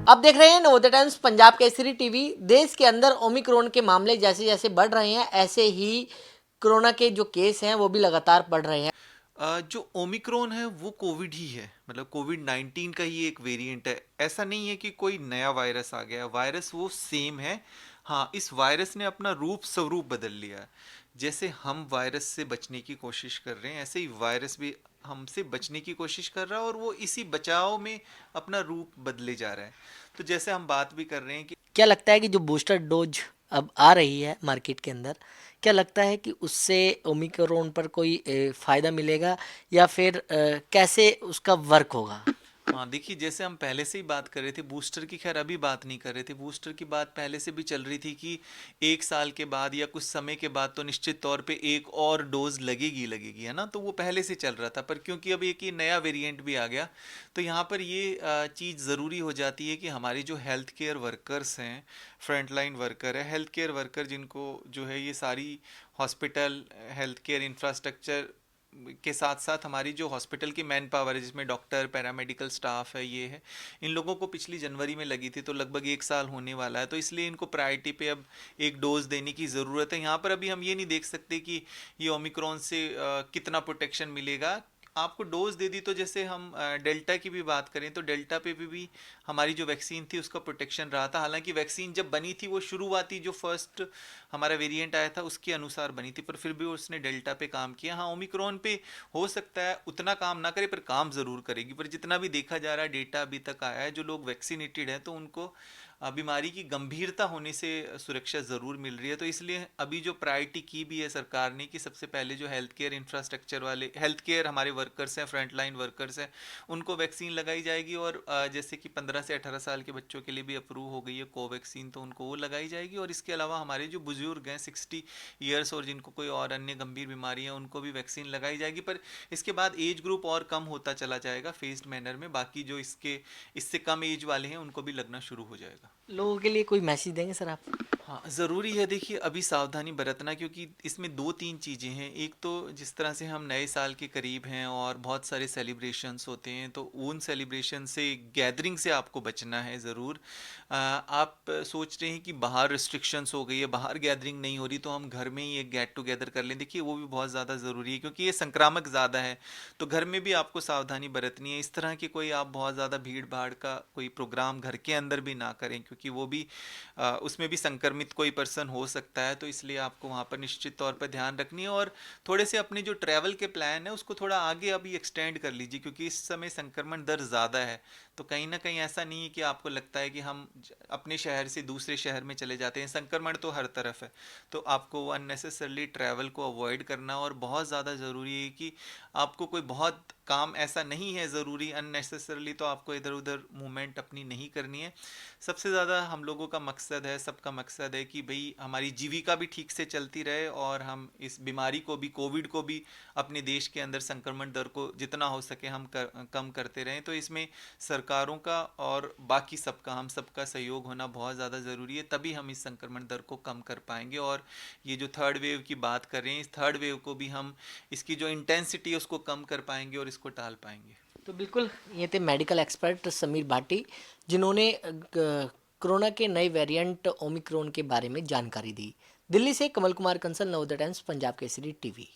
अब देख रहे हैं नवोदय टाइम्स पंजाब केसरी टीवी। देश के अंदर ओमिक्रॉन के मामले जैसे जैसे बढ़ रहे हैं, ऐसे ही कोरोना के जो केस हैं वो भी लगातार बढ़ रहे हैं। जो ओमिक्रॉन है वो कोविड ही है, मतलब कोविड 19 का ही एक वेरिएंट है। ऐसा नहीं है कि कोई नया वायरस आ गया, वायरस वो सेम है। हाँ, इस वायरस ने अपना रूप स्वरूप बदल लिया है। जैसे हम वायरस से बचने की कोशिश कर रहे हैं, ऐसे ही वायरस भी हमसे बचने की कोशिश कर रहा है, और वो इसी बचाव में अपना रूप बदले जा रहा है। तो जैसे हम बात भी कर रहे हैं कि क्या लगता है कि जो बूस्टर डोज अब आ रही है मार्केट के अंदर, क्या लगता है कि उससे ओमिक्रॉन पर कोई फायदा मिलेगा या फिर कैसे उसका वर्क होगा? हाँ, देखिए, जैसे हम पहले से ही बात कर रहे थे बूस्टर की, खैर अभी बात नहीं कर रहे थे, बूस्टर की बात पहले से भी चल रही थी कि 1 साल के बाद या कुछ समय के बाद तो निश्चित तौर पे एक और डोज लगेगी लगेगी, है ना। तो वो पहले से चल रहा था, पर क्योंकि अब एक ये नया वेरिएंट भी आ गया, तो यहाँ पर ये चीज़ ज़रूरी हो जाती है कि हमारी जो हेल्थ केयर वर्कर्स हैं, फ्रंटलाइन वर्कर है, हेल्थ केयर वर्कर जिनको जो है ये सारी हॉस्पिटल, हेल्थ केयर इंफ्रास्ट्रक्चर के साथ साथ हमारी जो हॉस्पिटल की मैन पावर है, जिसमें डॉक्टर, पैरामेडिकल स्टाफ है, ये है, इन लोगों को पिछली जनवरी में लगी थी, तो लगभग 1 साल होने वाला है, तो इसलिए इनको प्रायोरिटी पे अब एक डोज देने की ज़रूरत है। यहाँ पर अभी हम ये नहीं देख सकते कि ये ओमिक्रॉन से कितना प्रोटेक्शन मिलेगा। आपको डोज दे दी, तो जैसे हम डेल्टा की भी बात करें तो डेल्टा पे भी हमारी जो वैक्सीन थी उसका प्रोटेक्शन रहा था। हालांकि वैक्सीन जब बनी थी वो शुरुआती जो फर्स्ट हमारा वेरिएंट आया था उसके अनुसार बनी थी, पर फिर भी उसने डेल्टा पे काम किया। हाँ, ओमिक्रॉन पे हो सकता है उतना काम ना करे, पर काम ज़रूर करेगी। पर जितना भी देखा जा रहा है, डेटा अभी तक आया है, जो लोग वैक्सीनेटेड हैं तो उनको बीमारी की गंभीरता होने से सुरक्षा ज़रूर मिल रही है। तो इसलिए अभी जो प्रायोरिटी की भी है सरकार ने कि सबसे पहले जो हेल्थ केयर इंफ्रास्ट्रक्चर वाले, हेल्थ केयर हमारे वर्कर्स हैं, फ्रंटलाइन वर्कर्स हैं, उनको वैक्सीन लगाई जाएगी। और जैसे कि 15 से 18 साल के बच्चों के लिए भी अप्रूव हो गई है कोवैक्सीन, तो उनको वो लगाई जाएगी। और इसके अलावा हमारे जो बुजुर्ग हैं 60 ईयर्स और जिनको कोई और अन्य गंभीर बीमारी है, उनको भी वैक्सीन लगाई जाएगी। पर इसके बाद एज ग्रुप और कम होता चला जाएगा फेस्ड मैनर में। बाकी जो इससे कम एज वाले हैं उनको भी लगना शुरू हो जाएगा। लोगों के लिए कोई मैसेज देंगे सर आप? हाँ, ज़रूरी है, देखिए अभी सावधानी बरतना, क्योंकि इसमें दो तीन चीज़ें हैं। एक तो जिस तरह से हम नए साल के करीब हैं और बहुत सारे सेलिब्रेशंस होते हैं, तो उन सेलिब्रेशन से, गैदरिंग से आपको बचना है ज़रूर। आप सोच रहे हैं कि बाहर रिस्ट्रिक्शंस हो गई है, बाहर गैदरिंग नहीं हो रही, तो हम घर में ही एक गेट टुगेदर कर लें। देखिए वो भी बहुत ज़्यादा ज़रूरी है, क्योंकि ये संक्रामक ज़्यादा है, तो घर में भी आपको सावधानी बरतनी है। इस तरह की कोई आप बहुत ज़्यादा भीड़ भाड़ का कोई प्रोग्राम घर के अंदर भी ना करें, क्योंकि वो भी उसमें भी संक्रमित कोई पर्सन हो सकता है। तो इसलिए आपको वहाँ पर निश्चित तौर पर ध्यान रखनी है, और थोड़े से अपने जो ट्रैवल के प्लान है उसको थोड़ा आगे अभी एक्सटेंड कर लीजिए, क्योंकि इस समय संक्रमण दर ज़्यादा है। तो कहीं ना कहीं ऐसा नहीं है कि आपको लगता है कि हम अपने शहर से दूसरे शहर में चले जाते हैं, संक्रमण तो हर तरफ है। तो आपको अननेसेसरली ट्रैवल को अवॉइड करना, और बहुत ज़्यादा ज़रूरी है कि आपको कोई बहुत काम ऐसा नहीं है ज़रूरी अननेसेसरली, तो आपको इधर उधर मूवमेंट अपनी नहीं करनी है। सबसे ज़्यादा हम लोगों का मकसद है, सबका मकसद है कि भाई हमारी जीविका भी ठीक से चलती रहे, और हम इस बीमारी को भी, कोविड को भी, अपने देश के अंदर संक्रमण दर को जितना हो सके हम कम करते रहें। तो इसमें सरकारों का और बाकी सबका, हम सबका सहयोग होना बहुत ज़्यादा ज़रूरी है, तभी हम इस संक्रमण दर को कम कर पाएंगे। और ये जो थर्ड वेव की बात कर रहे हैं, इस थर्ड वेव को भी हम, इसकी जो इंटेंसिटी है उसको कम कर पाएंगे और इसको टाल पाएंगे। तो बिल्कुल, ये थे मेडिकल एक्सपर्ट समीर भाटी, जिन्होंने कोरोना के नए वेरिएंट ओमिक्रॉन के बारे में जानकारी दी। दिल्ली से कमल कुमार कंसल, नवोदय टाइम्स पंजाब केसरी टीवी।